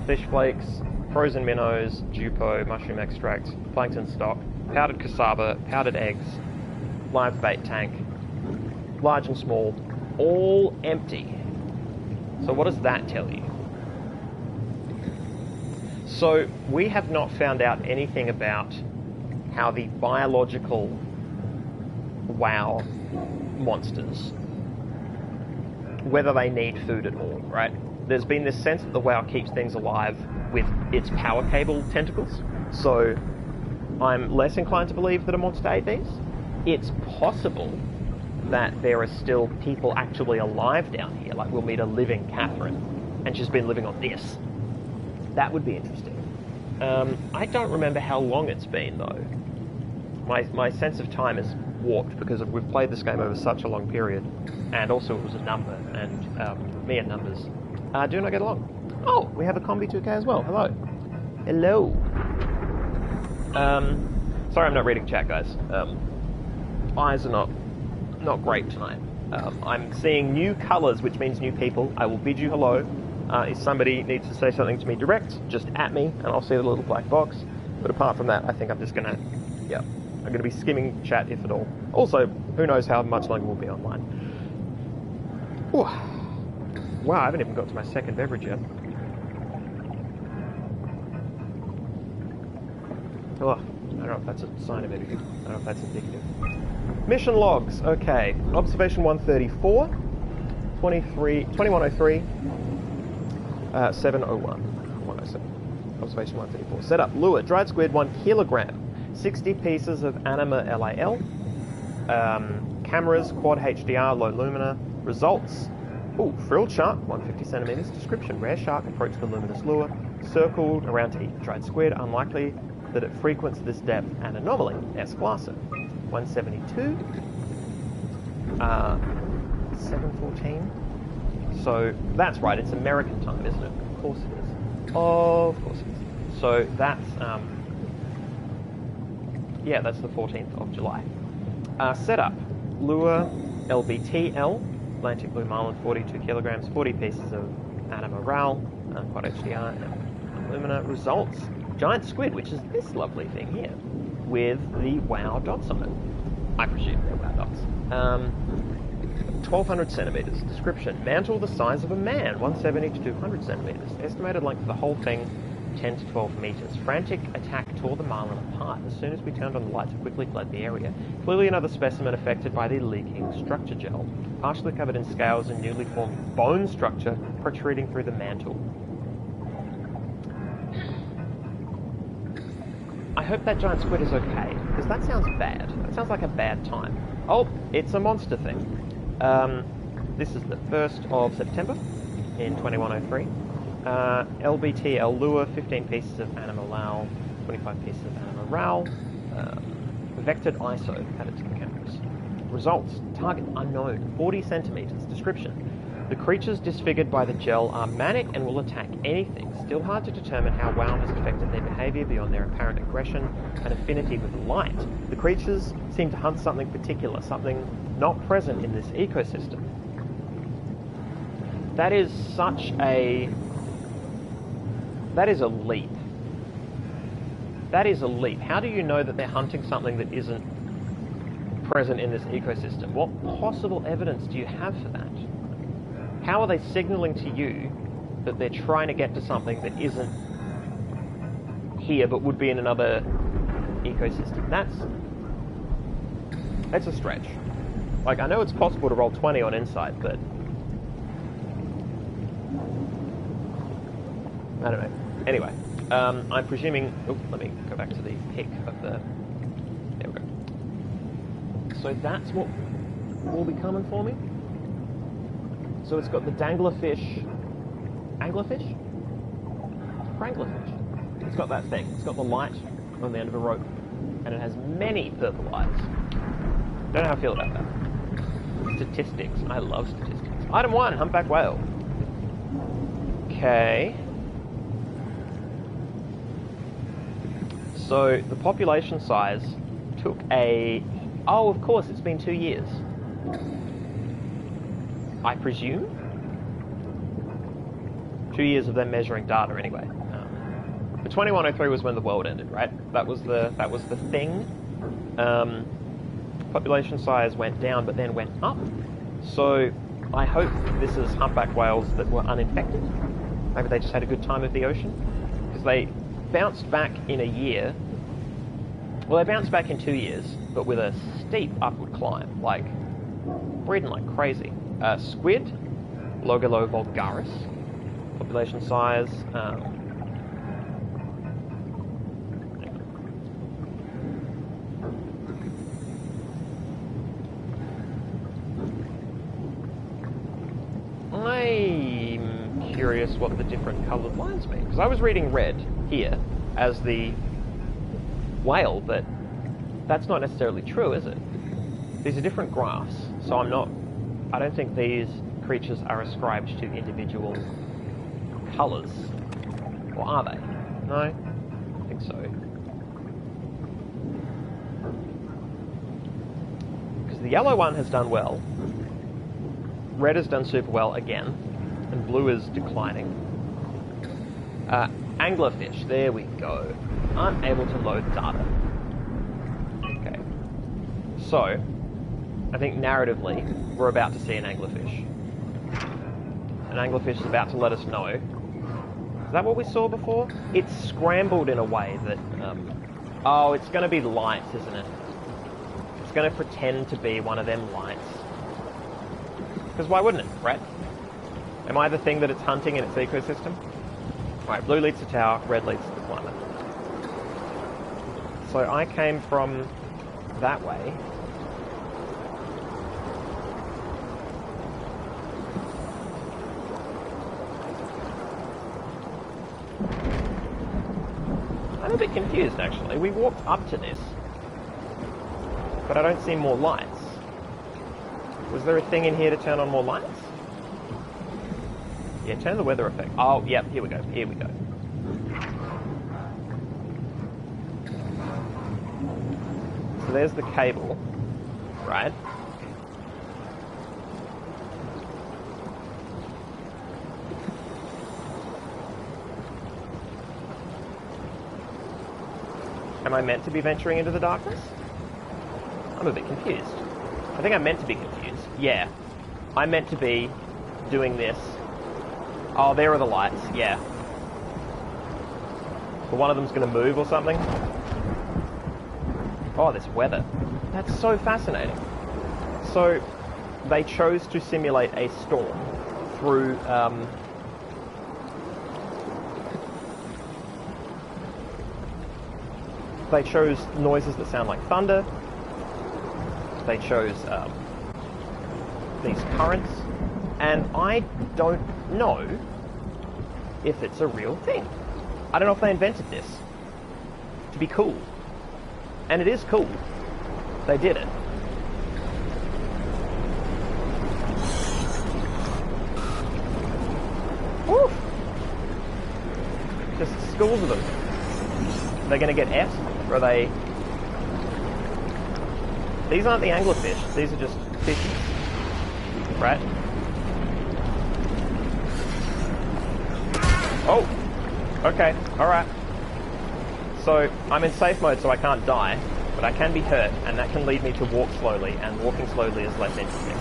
fish flakes, frozen minnows, jupo, mushroom extract, plankton stock, powdered cassava, powdered eggs, live bait tank, large and small, all empty. So what does that tell you? So we have not found out anything about how the biological WoW monsters, whether they need food at all, right? There's been this sense that the WoW keeps things alive with its power cable tentacles, so I'm less inclined to believe that a monster ate these. It's possible that there are still people actually alive down here, like we'll meet a living Catherine, and she's been living on this. That would be interesting. I don't remember how long it's been, though. My sense of time is warped because we've played this game over such a long period, and also it was a number, and me and numbers do not get along. Oh, we have a Combi 2K as well. Hello. Hello. Sorry I'm not reading chat, guys. Eyes are not great tonight. I'm seeing new colours, which means new people. I will bid you hello. If somebody needs to say something to me direct, just at me, and I'll see the little black box. But apart from that, I think I'm just gonna, I'm gonna be skimming chat if at all. Also, who knows how much longer we'll be online. Ooh. Wow, I haven't even got to my second beverage yet. Oh, I don't know if that's a sign of anything. I don't know if that's indicative. Mission logs, okay. Observation 134, 2103, 701, 107. Observation 134. Setup, lure, dried squid, 1 kilogram, 60 pieces of Anima LIL, cameras, quad HDR, low lumina, results. Ooh, frilled shark, 150 centimeters. Description, rare shark approached the luminous lure, circled around to eat dried squid, unlikely that it frequents this depth, and anomaly, S-Classa. 172, 714. So that's right, it's American time, isn't it? Of course it is. Of course it is. So that's, yeah, that's the 14th of July. Setup, lure, LBTL, Atlantic Blue Marlin, 42 kilograms, 40 pieces of Anima RAL, quad HDR, and Lumina. Results, giant squid, which is this lovely thing here, with the WoW dots on it. I presume they're WoW dots. 1,200 centimeters. Description, mantle the size of a man, 170 to 200 centimeters. Estimated length of the whole thing, 10 to 12 meters. Frantic attack tore the marlin apart. As soon as we turned on the lights, it quickly fled the area. Clearly another specimen affected by the leaking structure gel, partially covered in scales and newly formed bone structure protruding through the mantle. I hope that giant squid is okay, because that sounds bad. That sounds like a bad time. Oh, it's a monster thing. This is the 1st of September in 2103. LBTL lure, 15 pieces of Anima LAL, 25 pieces of Anima RAL, vectored ISO, added to the cameras. Results, target unknown, 40 centimeters. Description, the creatures disfigured by the gel are manic and will attack anything. Still hard to determine how WoW has affected their behaviour beyond their apparent aggression and affinity with light. The creatures seem to hunt something particular, something not present in this ecosystem. That is such a... That is a leap. That is a leap. How do you know that they're hunting something that isn't present in this ecosystem. What possible evidence do you have for that? How are they signaling to you that they're trying to get to something that isn't here but would be in another ecosystem? That's a stretch. Like, I know it's possible to roll 20 on insight, but I don't know. Anyway, I'm presuming... Oh, let me go back to the pic of the... There we go. So that's what will be coming for me. So it's got the danglerfish... Anglerfish? Wranglerfish. It's got that thing. It's got the light on the end of a rope. And it has many purple lights. Don't know how I feel about that. Statistics. I love statistics. Item 1, humpback whale. Okay. So the population size took a... Oh, of course, it's been 2 years. I presume? 2 years of them measuring data anyway. But 2103 was when the world ended, right? That was the thing. Population size went down, but then went up. So I hope this is humpback whales that were uninfected. Maybe they just had a good time of the ocean. Because they bounced back in a year. Well, they bounced back in 2 years, but with a steep upward climb, like breeding like crazy. Squid, Logolo vulgaris, population size. I'm curious what the different coloured lines mean, because I was reading red here as the whale, but that's not necessarily true, is it? These are different graphs, so I don't think these creatures are ascribed to individual colours. Or are they? No? I think so. Because the yellow one has done well. Red has done super well again, and blue is declining. Anglerfish, there we go. Unable to load data. Okay. So, I think narratively, we're about to see an anglerfish. An anglerfish is about to let us know. Is that what we saw before? It's scrambled in a way that... oh, it's going to be lights, isn't it? It's going to pretend to be one of them lights. Because why wouldn't it, right? Am I the thing that it's hunting in its ecosystem? Right, blue leads to tower, red leads to the climate. So I came from that way. I'm a bit confused, actually. We walked up to this, but I don't see more lights. Was there a thing in here to turn on more lights? Yeah, turn the weather effect. Oh, yep, here we go, here we go. So there's the cable, right? Am I meant to be venturing into the darkness? I'm a bit confused. I think I'm meant to be confused. Yeah. I'm meant to be doing this. Oh, there are the lights. Yeah. But one of them's going to move or something. Oh, this weather. That's so fascinating. So, they chose to simulate a storm through... they chose noises that sound like thunder. They chose these currents, and I don't know if it's a real thing. I don't know if they invented this to be cool, and it is cool. They did it. Woo! Just schools of them. Are they going to get F's, or are they... These aren't the anglerfish, these are just fishes, right? Oh! Okay, alright. So, I'm in safe mode so I can't die. But I can be hurt, and that can lead me to walk slowly, and walking slowly is less interesting.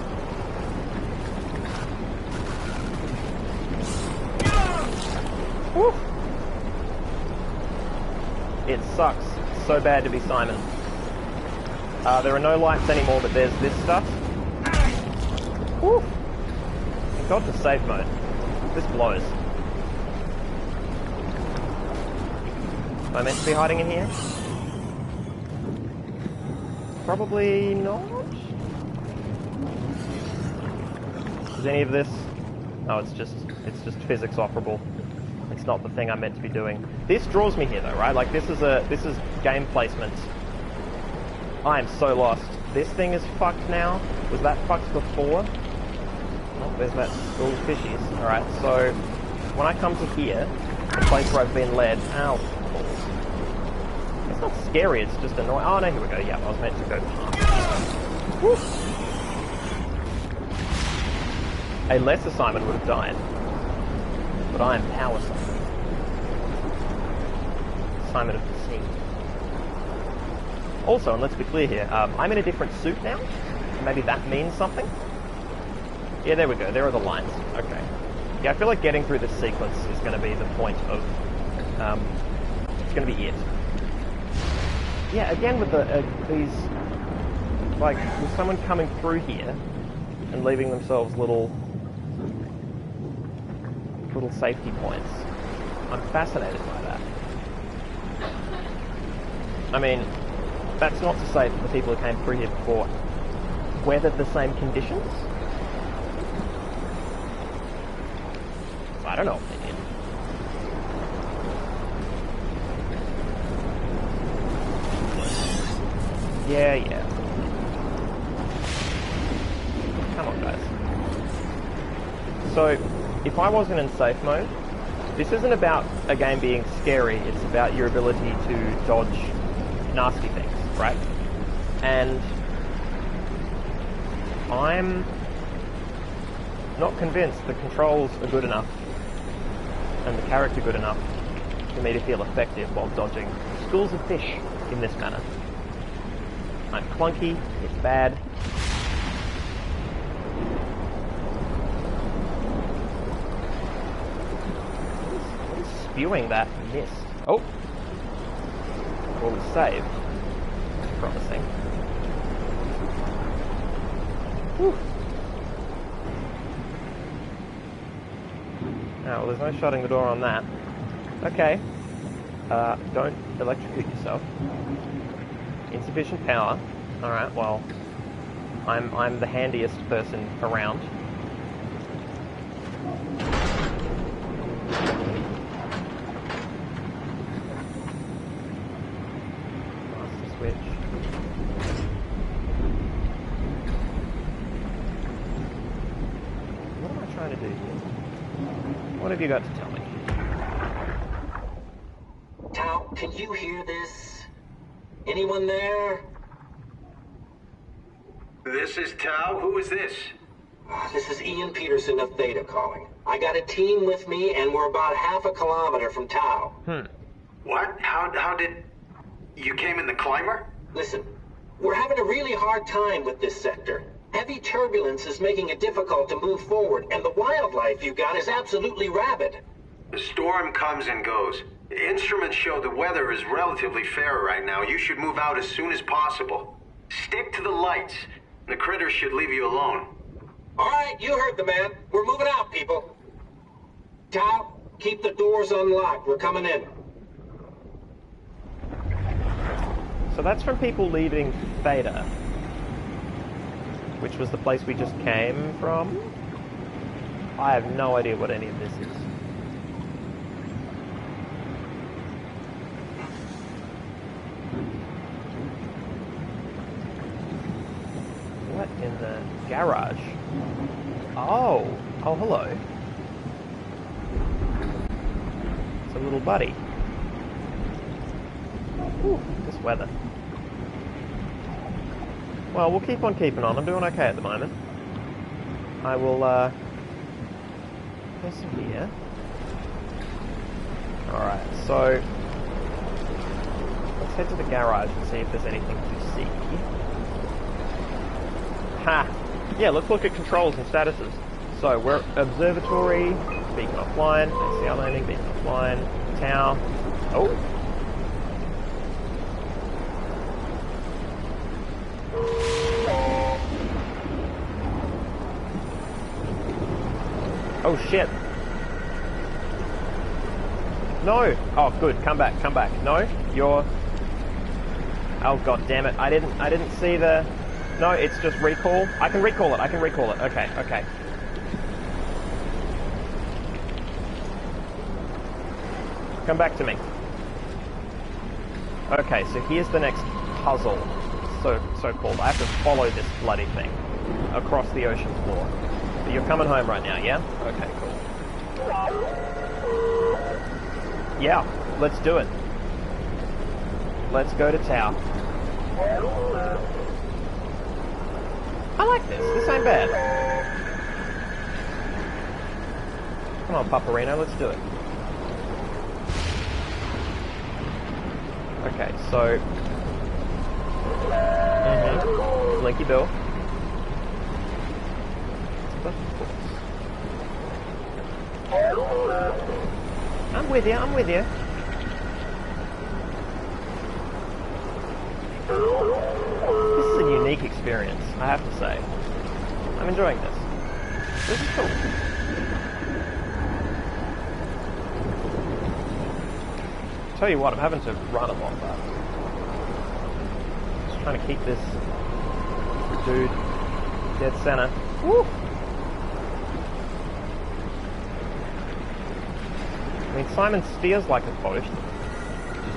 Woo! It sucks so bad to be Simon. There are no lights anymore, but there's this stuff. Woo! Thank God for safe mode. This blows. Am I meant to be hiding in here? Probably not. Is any of this? No, it's just physics operable. It's not the thing I'm meant to be doing. This draws me here though, right? Like this is game placement. I am so lost. This thing is fucked now. Was that fucked before? Oh, there's that school of fishies. Alright, so when I come to here, the place where I've been led, ow, balls. It's not scary, it's just annoying. Oh no, here we go. Yeah, I was meant to go past. Woo. A lesser Simon would have died. But I am Power Simon. Simon of the sea. Also, and let's be clear here, I'm in a different suit now. Maybe that means something? Yeah, there we go. There are the lines. Okay. Yeah, I feel like getting through this sequence is going to be the point of... it's going to be it. Yeah, again with these... Like, with someone coming through here and leaving themselves little safety points. I'm fascinated by that. I mean, that's not to say that the people who came through here before weathered the same conditions. I don't know if they did. Yeah. Come on, guys. So, if I wasn't in safe mode, this isn't about a game being scary, it's about your ability to dodge nasty things, right? And I'm not convinced the controls are good enough and the character good enough for me to feel effective while dodging schools of fish in this manner. I'm clunky, it's bad. What is spewing that mist? Oh! Well, we saved. That's promising. Whew. Oh, well, there's no shutting the door on that. Okay. Don't electrocute yourself. Insufficient power. Alright, well, I'm the handiest person around. Master switch. What am I trying to do here? What have you got to tell me? Tao, can you hear this? Anyone there? This is Tao. Who is this? This is Ian Peterson of Theta calling. I got a team with me, and we're about half a kilometer from Tao. What? How did... You came in the climber? Listen, we're having a really hard time with this sector. Heavy turbulence is making it difficult to move forward, and the wildlife you got is absolutely rabid. The storm comes and goes. Instruments show the weather is relatively fair right now. You should move out as soon as possible. Stick to the lights. The critters should leave you alone. All right, you heard the man. We're moving out, people. Tao, keep the doors unlocked. We're coming in. So that's from people leaving Theta, which was the place we just came from. I have no idea what any of this is. What in the garage? Oh, hello. It's a little buddy. Ooh, this weather. Well, we'll keep on keeping on. I'm doing okay at the moment. I will, persevere. Alright, so... let's let's head to the garage and see if there's anything to see. Ha! Yeah, let's look at controls and statuses. So, we're observatory, beacon offline, ACR landing, beacon offline, tower. Oh! Oh shit! No! Oh good, come back, come back. No, you're... Oh god damn it, I didn't see the... No, it's just recall. I can recall it, Okay, okay. Come back to me. Okay, so here's the next puzzle, so-called. I have to follow this bloody thing across the ocean floor. But you're coming home right now, yeah? Okay, cool. Yeah, let's do it. Let's go to tower. I like this. This ain't bad. Come on, Paparino, let's do it. Okay, so... Blinky Bill. I'm with you, I'm with you. This is a unique experience, I have to say. I'm enjoying this. This is cool. Tell you what, I'm having to run a lot, but just trying to keep this dude dead center. Woo! I mean, Simon steers like a boat, which is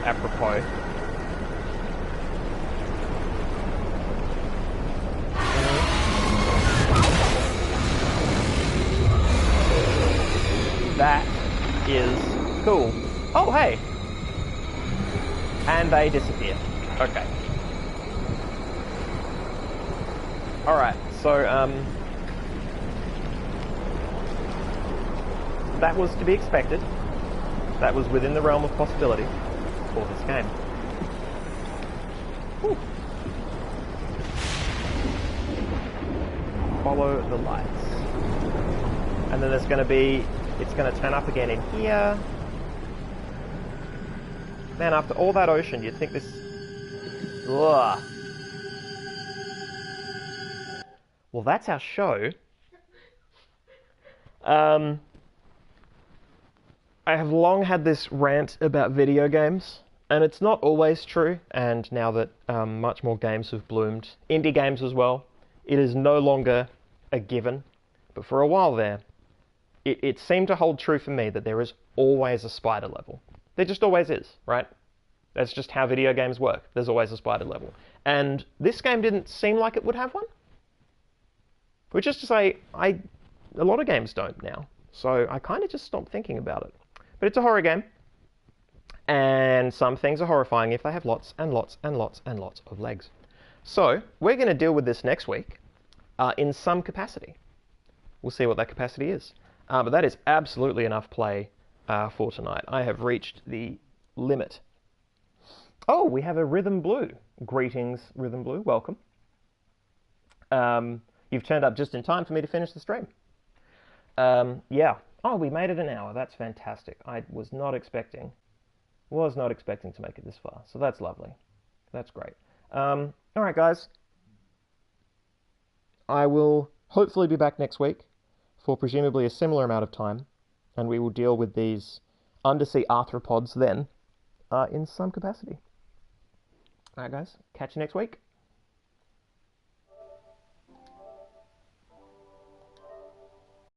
apropos. That is cool. Oh, hey! And they disappear. Okay. Alright, so, that was to be expected. That was within the realm of possibility for this game. Whew. Follow the lights. And then there's going to be... It's going to turn up again in here. Man, after all that ocean, you'd think this... Ugh. Well, that's our show. I have long had this rant about video games, and it's not always true, and now that much more games have bloomed, indie games as well, it is no longer a given. But for a while there, it seemed to hold true for me that there is always a spider level. There just always is, right? That's just how video games work. There's always a spider level. And this game didn't seem like it would have one. Which is to say, a lot of games don't now. So I kind of just stopped thinking about it. But it's a horror game. And some things are horrifying if they have lots and lots and lots and lots of legs. So we're going to deal with this next week in some capacity. We'll see what that capacity is. But that is absolutely enough play for tonight. I have reached the limit. Oh, we have a Rhythm Blue. Greetings, Rhythm Blue. Welcome. You've turned up just in time for me to finish the stream. Yeah. Oh, we made it an hour. That's fantastic. I was not expecting to make it this far. So that's lovely. That's great. All right, guys. I will hopefully be back next week for presumably a similar amount of time, and we will deal with these undersea arthropods then in some capacity. All right, guys. Catch you next week.